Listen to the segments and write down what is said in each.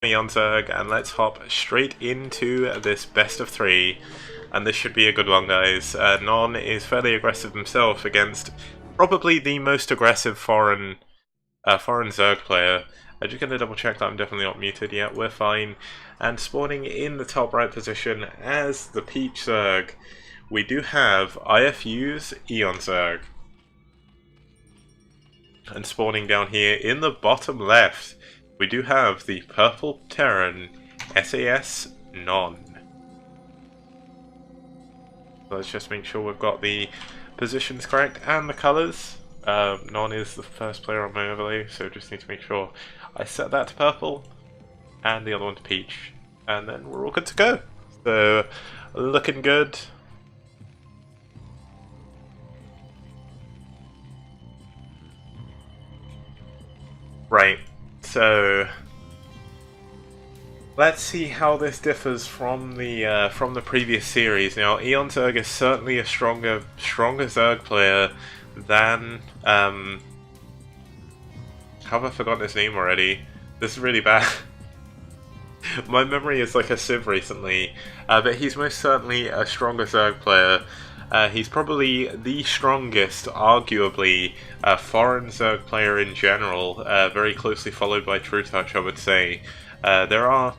iFU.eOnzerg, and let's hop straight into this best of 3, and this should be a good one, guys. Non is fairly aggressive himself against probably the most aggressive foreign Zerg player. I'm just going to double check that I'm definitely not muted yet. We're fine. And spawning in the top right position as the Peach Zerg, we do have iFU.eOnzerg. And spawning down here in the bottom left, we do have the Purple Terran sas.non. Let's just make sure we've got the positions correct and the colours. Non is the first player on my overlay, so just need to make sure I set that to purple and the other one to peach, and then we're all good to go. So, looking good. Right, so let's see how this differs from the previous series. Now, eOnzerg is certainly a stronger Zerg player than have I forgotten his name already? This is really bad. My memory is like a sieve recently, but he's most certainly a stronger Zerg player. He's probably the strongest, arguably, foreign Zerg player in general, very closely followed by True Touch, I would say. There are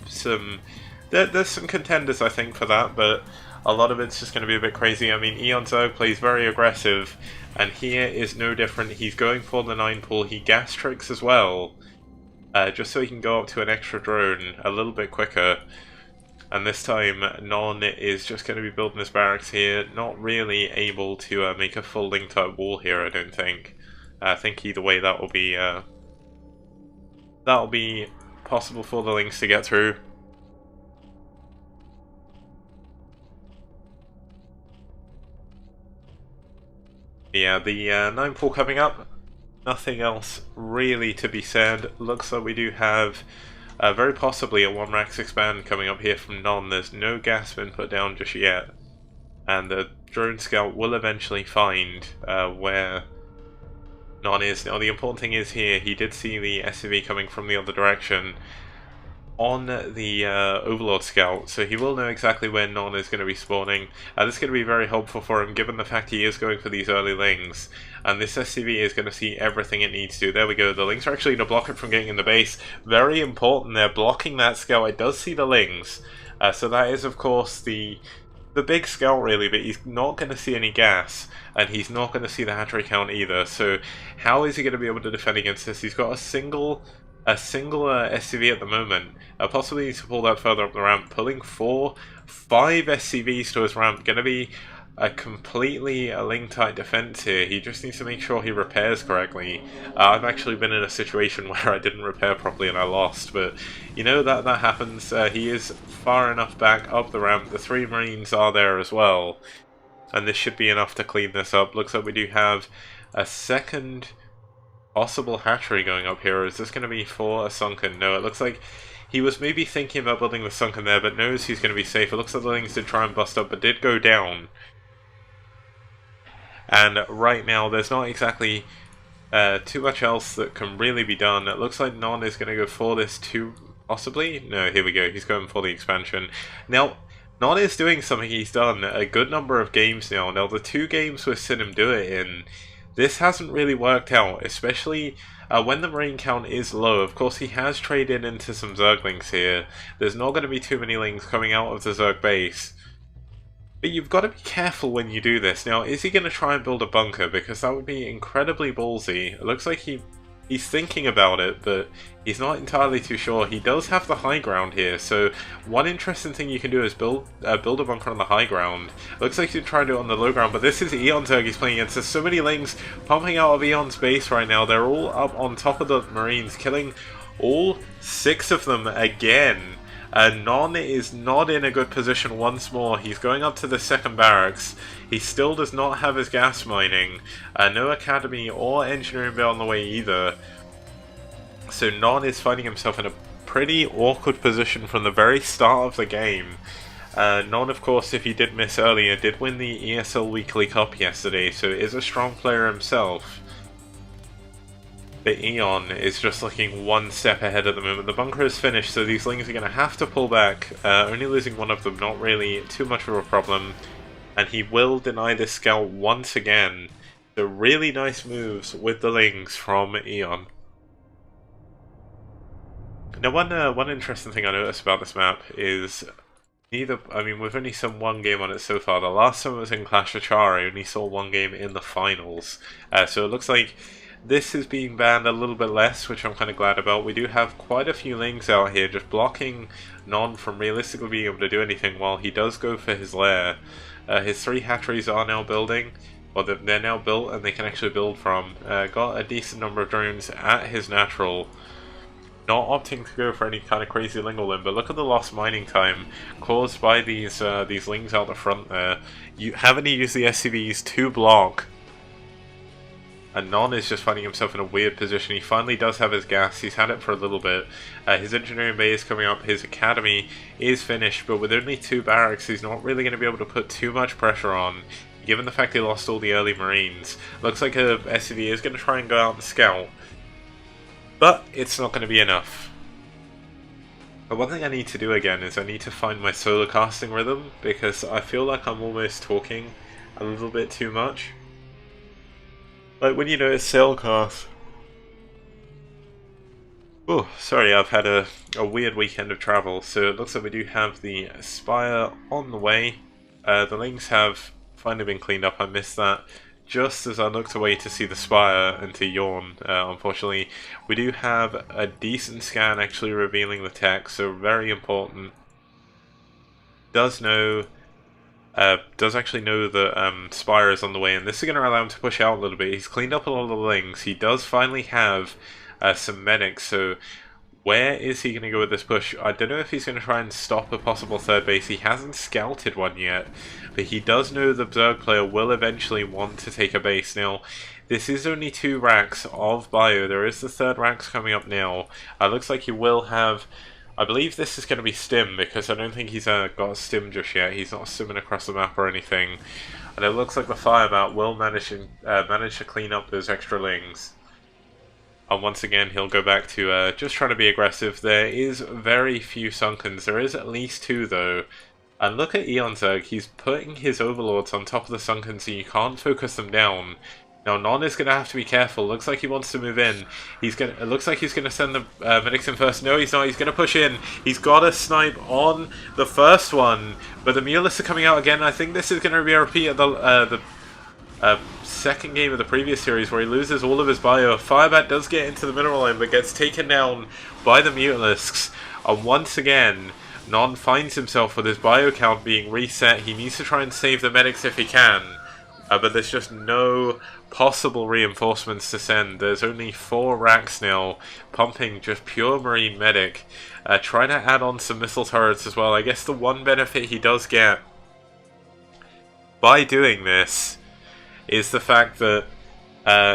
there's some contenders, I think, for that, but a lot of it's just going to be a bit crazy. I mean, eOnzerg plays very aggressive, and here is no different. He's going for the 9 pull. He gas tricks as well, just so he can go up to an extra drone a little bit quicker. And this time, Non is just going to be building his barracks here, not really able to make a full link type wall here, I don't think. I think either way that will be possible for the links to get through. Yeah, the 9 pull coming up. Nothing else really to be said. Looks like we do have very possibly a 1 max expand coming up here from Non. There's no gas been put down just yet, and the drone scout will eventually find where Non is. Now the important thing is here, he did see the SCV coming from the other direction on the Overlord scout, so he will know exactly where Non is going to be spawning. This is going to be very helpful for him, given the fact he is going for these early lings, and this SCV is going to see everything it needs to. There we go, the lings are actually going to block it from getting in the base. Very important, they're blocking that scout. It does see the lings, so that is of course the big scout really, but he's not going to see any gas, and he's not going to see the hatchery count either. So how is he going to be able to defend against this? He's got a single SCV at the moment. Possibly needs to pull that further up the ramp. Pulling 5 SCVs to his ramp. Going to be a completely link tight defense here. He just needs to make sure he repairs correctly. I've actually been in a situation where I didn't repair properly and I lost, but you know that happens. He is far enough back up the ramp. The 3 Marines are there as well, and this should be enough to clean this up. Looks like we do have a second possible hatchery going up here. Is this going to be for a sunken? No, it looks like he was maybe thinking about building the sunken there, but knows he's going to be safe. It looks like the things did try and bust up, but did go down. And right now, there's not exactly too much else that can really be done. It looks like Non is going to go for this too, possibly. No, here we go. He's going for the expansion. Now, Non is doing something he's done a good number of games now. Now, the 2 games we've seen him do it in, this hasn't really worked out, especially when the Marine count is low. Of course, he has traded into some Zerglings here. There's not going to be too many Lings coming out of the Zerg base. But you've got to be careful when you do this. Now, is he going to try and build a bunker? Because that would be incredibly ballsy. It looks like he's thinking about it, but he's not entirely too sure. He does have the high ground here, so one interesting thing you can do is build a bunker on the high ground. It looks like he can try and do it on the low ground, but this is eOnzerg he's playing against. There's so many Lings pumping out of Eon's base right now. They're all up on top of the Marines, killing all 6 of them again. Non is not in a good position once more. He's going up to the second barracks. He still does not have his gas mining. No academy or engineering bill on the way either. So Non is finding himself in a pretty awkward position from the very start of the game. Non, of course, if he did miss earlier, did win the ESL Weekly Cup yesterday, so is a strong player himself. the Eon is just looking one step ahead at the moment. The bunker is finished, so these Lings are going to have to pull back. Only losing one of them, not really too much of a problem. And he will deny this scout once again. So really nice moves with the Lings from Eon. Now one interesting thing I noticed about this map is we've only seen one game on it so far. The last time it was in Clash of Char, I only saw one game in the finals. So it looks like this is being banned a little bit less, which I'm kind of glad about. We do have quite a few Lings out here just blocking Non from realistically being able to do anything while he does go for his lair. His 3 hatcheries are now building, or they're now built and they can actually build from. Got a decent number of drones at his natural. Not opting to go for any kind of crazy Lingolim, but look at the lost mining time caused by these Lings out the front there. You having to use the SCVs to block. And Non is just finding himself in a weird position. He finally does have his gas. He's had it for a little bit. His engineering bay is coming up. His academy is finished, but with only 2 barracks, he's not really going to be able to put too much pressure on, given the fact he lost all the early Marines. Looks like a SCV is going to try and go out and scout, but it's not going to be enough. But one thing I need to do again is I need to find my solo casting rhythm, because I feel like I'm almost talking a little bit too much. Like when you know it's sailcast. Oh, sorry, I've had a weird weekend of travel, so it looks like we do have the Spire on the way. The Lings have finally been cleaned up, I missed that just as I looked away to see the Spire and to yawn, unfortunately. We do have a decent scan actually revealing the tech, so very important. Does actually know that Spire is on the way, and this is going to allow him to push out a little bit. He's cleaned up a lot of the Lings. He does finally have some medics, so where is he going to go with this push? I don't know if he's going to try and stop a possible third base. He hasn't scouted one yet, but he does know the Zerg player will eventually want to take a base. Now, this is only 2 racks of bio. There is the 3rd racks coming up now. Looks like he will have... I believe this is going to be stim, because I don't think he's got a stim just yet. He's not stimming across the map or anything. And it looks like the Firebat will manage to clean up those extra Lings. And once again, he'll go back to just trying to be aggressive. There is very few Sunkens. There is at least 2, though. And look at eOnzerg. He's putting his Overlords on top of the Sunkens, so you can't focus them down. Now, Non is going to have to be careful. Looks like he wants to move in. It looks like he's going to send the medics in first. No, he's not. He's going to push in. He's got a snipe on the first one. But the Mulists are coming out again. I think this is going to be a repeat of the second game of the previous series where he loses all of his bio. Firebat does get into the mineral line, but gets taken down by the Mutalisks. And once again, Non finds himself with his bio count being reset. He needs to try and save the medics if he can. But there's just no possible reinforcements to send. There's only 4 racks now, pumping just pure Marine medic. Trying to add on some missile turrets as well. I guess the one benefit he does get by doing this is the fact that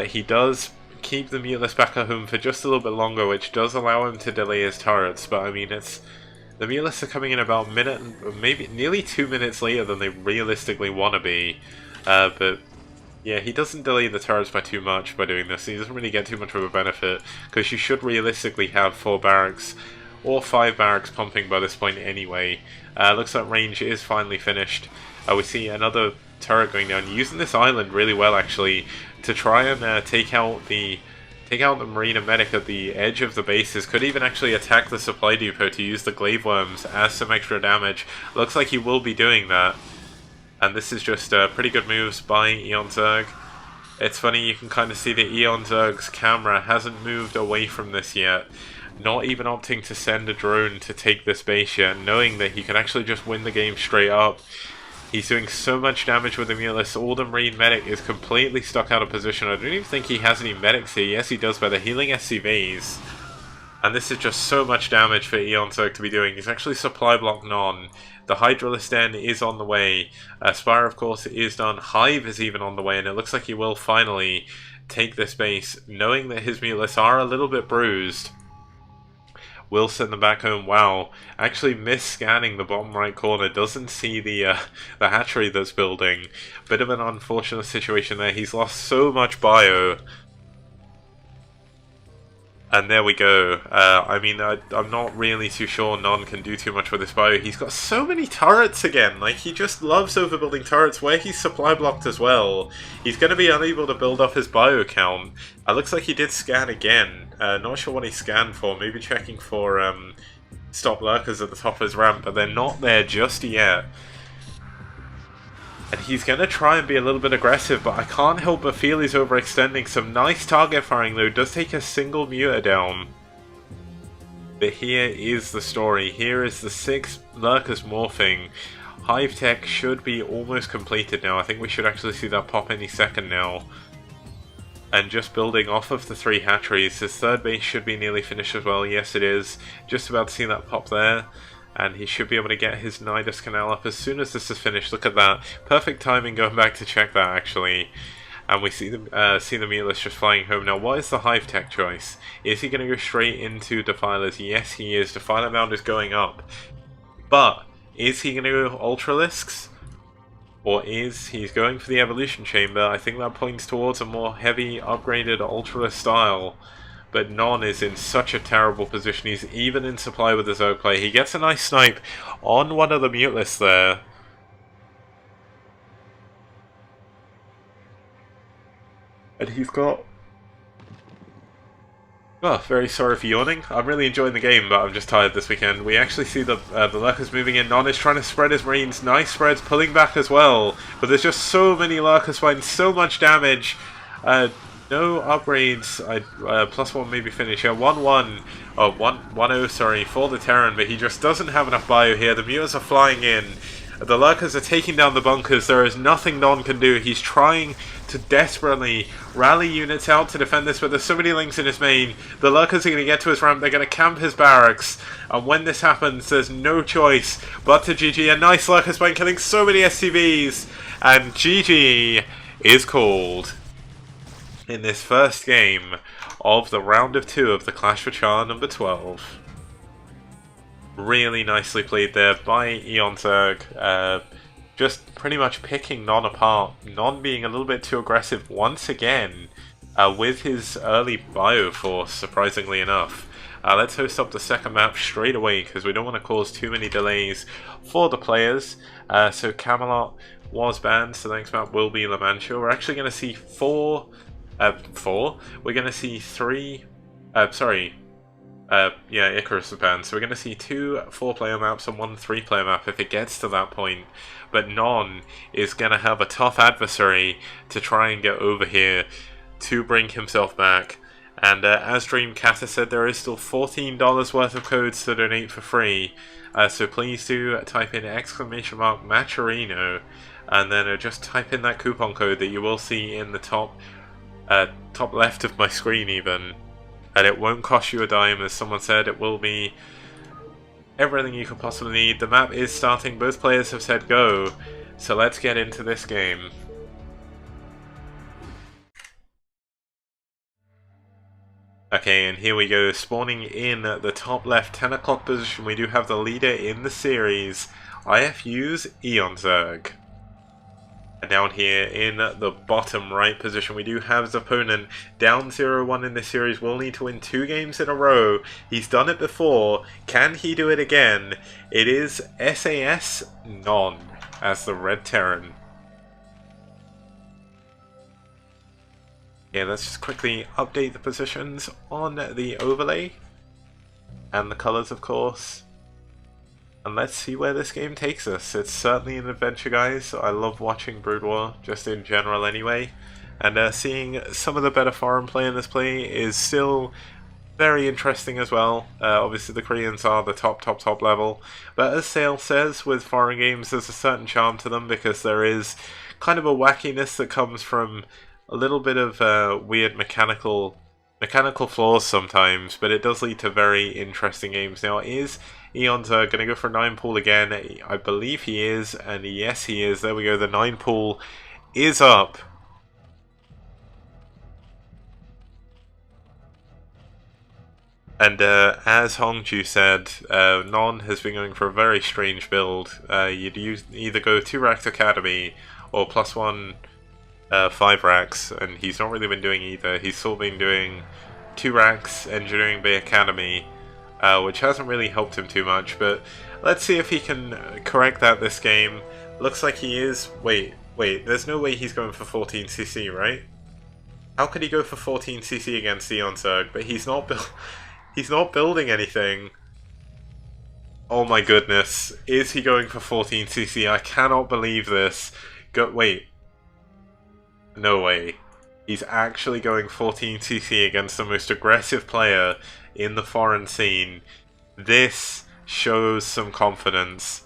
he does keep the Mutalist back at home for just a little bit longer, which does allow him to delay his turrets. But I mean, the Mutalists are coming in about maybe nearly 2 minutes later than they realistically want to be. But yeah, he doesn't delay the turrets by too much by doing this. He doesn't really get too much of a benefit, because you should realistically have 4 barracks or 5 barracks pumping by this point anyway. Looks like range is finally finished. We see another turret going down, using this island really well actually to try and take out the Marine and medic at the edge of the bases. Could even actually attack the supply depot to use the glaive worms as some extra damage. Looks like he will be doing that. And this is just pretty good moves by eOnzerg. It's funny, you can kind of see that eOnzerg's camera hasn't moved away from this yet. Not even opting to send a drone to take this base yet, knowing that he can actually just win the game straight up. He's doing so much damage with the Mutalist. All the Marine medic is completely stuck out of position. I don't even think he has any medics here. Yes, he does, by the healing SCVs. And this is just so much damage for eOnzerg to be doing. He's actually supply block Non. The Hydralisk Den is on the way. Spire, of course, is done. Hive is even on the way, and it looks like he will finally take this base, knowing that his Mutalists are a little bit bruised. Will send them back home. Wow, actually miss-scanning the bottom right corner. Doesn't see the hatchery that's building. Bit of an unfortunate situation there. He's lost so much bio. And there we go. I mean, I'm not really too sure Non can do too much with this bio. He's got so many turrets again. Like, he just loves overbuilding turrets where he's supply blocked as well. He's going to be unable to build up his bio count. Looks like he did scan again. Not sure what he scanned for. Maybe checking for stop lurkers at the top of his ramp, but they're not there just yet. And he's going to try and be a little bit aggressive, but I can't help but feel he's overextending. Some nice target firing though, does take a single muter down. But here is the story. Here is the 6 lurkers morphing. Hive tech should be almost completed now. I think we should actually see that pop any second now. And just building off of the 3 hatcheries, his third base should be nearly finished as well. Yes, it is. Just about to see that pop there. And he should be able to get his Nidus canal up as soon as this is finished. Look at that. Perfect timing going back to check that, actually. And we see the Mutalist just flying home. Now, what is the Hive Tech choice? Is he going to go straight into Defilers? Yes, he is. Defiler Mound is going up. But, is he going to go Ultralisks? Or is he going for the Evolution Chamber? I think that points towards a more heavy, upgraded Ultralisk style. But Non is in such a terrible position. He's even in supply with his Zerg play. He gets a nice snipe on one of the Mutalists there. And he's got... Oh, very sorry for yawning. I'm really enjoying the game, but I'm just tired this weekend. We actually see the Lurkers moving in. Non is trying to spread his Marines. Nice spreads, pulling back as well. But there's just so many Lurkers fighting so much damage. No upgrades. +1 maybe finish here. 1-1. Oh, 1-0, sorry, for the Terran, but he just doesn't have enough bio here. The Muters are flying in. The Lurkers are taking down the bunkers. There is nothing Non can do. He's trying to desperately rally units out to defend this, but there's so many links in his main. The Lurkers are going to get to his ramp. They're going to camp his barracks. And when this happens, there's no choice but to GG. A nice Lurker spine killing so many SCVs. And GG is called in this first game of the round of 2 of the Clash for Char number 12. Really nicely played there by eOnzerg. Just pretty much picking Non apart. Non being a little bit too aggressive once again with his early bio force, surprisingly enough. Let's host up the second map straight away because we don't want to cause too many delays for the players. So Camelot was banned, so the next map will be La Mancha. We're actually going to see 4. We're going to see 3. Yeah, Icarus is banned. So we're going to see 2 4-player maps and 1 3-player map if it gets to that point. But Non is going to have a tough adversary to try and get over here to bring himself back. And as Dreamcast said, there is still $14 worth of codes to donate for free. So please do type in !Maturino and then just type in that coupon code that you will see in the top left of my screen even. And it won't cost you a dime, as someone said. It will be everything you could possibly need. The map is starting. Both players have said go. So let's get into this game. Okay, and here we go. Spawning in the top left 10 o'clock position, we do have the leader in the series, iFU.eOnzerg. Down here in the bottom right position, we do have his opponent down 0-1 in this series. Will need to win 2 games in a row. He's done it before. Can he do it again? It is sas.non as the Red Terran. Yeah, let's just quickly update the positions on the overlay. And the colours, of course. And let's see where this game takes us. It's certainly an adventure, guys. I love watching Brood War, just in general anyway. And seeing some of the better foreign play in this play is still very interesting as well. Obviously the Koreans are the top level. But as Sale says, with foreign games there's a certain charm to them because there is kind of a wackiness that comes from a little bit of weird mechanical flaws sometimes, but it does lead to very interesting games. Now, is eOnzerg going to go for 9 pool again? I believe he is, and yes he is. There we go, the 9 pool is up. And as Hongju said, Non has been going for a very strange build. You'd either go 2 racks Academy or +1 5 racks, and he's not really been doing either. He's still been doing 2 ranks Engineering Bay Academy, which hasn't really helped him too much, but let's see if he can correct that this game. Looks like he is... Wait, there's no way he's going for 14cc, right? How could he go for 14cc against eOnzerg? But he's not he's not building anything. Oh my goodness. Is he going for 14cc? I cannot believe this. Wait. No way. He's actually going 14cc against the most aggressive player in the foreign scene. This shows some confidence.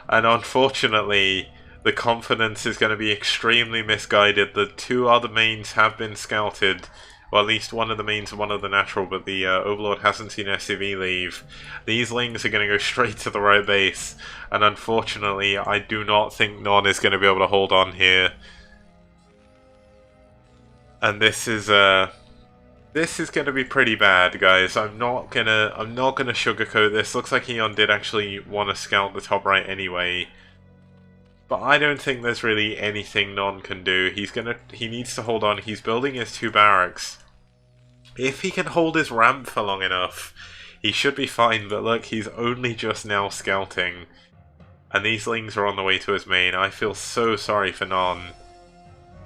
And unfortunately, the confidence is going to be extremely misguided. The 2 other mains have been scouted. Well, at least one of the mains and one of the natural, but the Overlord hasn't seen SCV leave. These Lings are going to go straight to the right base. And unfortunately, I do not think Non is going to be able to hold on here. And this is going to be pretty bad, guys. I'm not gonna sugarcoat this. Looks like Eon did actually want to scout the top right anyway. But I don't think there's really anything Non can do. He needs to hold on. He's building his 2 barracks. If he can hold his ramp for long enough, he should be fine. But look, he's only just now scouting. And these Lings are on the way to his main. I feel so sorry for Non.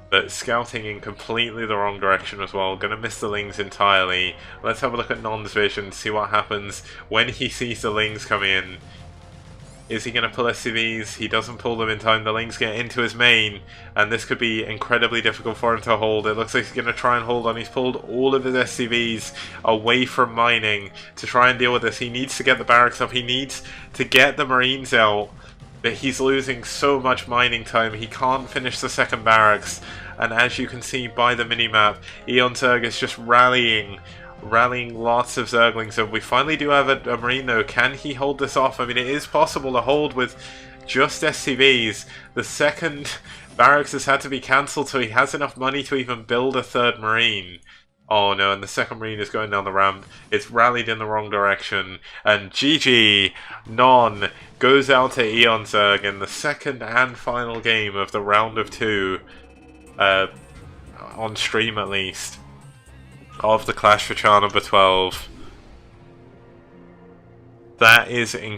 But scouting in completely the wrong direction as well. Gonna miss the Lings entirely. Let's have a look at Non's vision, see what happens when he sees the Lings come in. Is he gonna pull SCVs? He doesn't pull them in time. The Lings get into his main, and this could be incredibly difficult for him to hold. It looks like he's gonna try and hold on. He's pulled all of his SCVs away from mining to try and deal with this. He needs to get the barracks up. He needs to get the Marines out. But he's losing so much mining time, he can't finish the 2nd barracks. And as you can see by the minimap, eOnzerg is just rallying lots of Zerglings. And we finally do have a Marine though. Can he hold this off? I mean, it is possible to hold with just SCVs. The 2nd barracks has had to be cancelled, so he has enough money to even build a 3rd Marine. Oh no, and the 2nd Marine is going down the ramp. It's rallied in the wrong direction. And GG, Non goes out to eOnzerg in the 2nd and final game of the round of 2, on stream at least, of the Clash for Char number 12. That is incredible.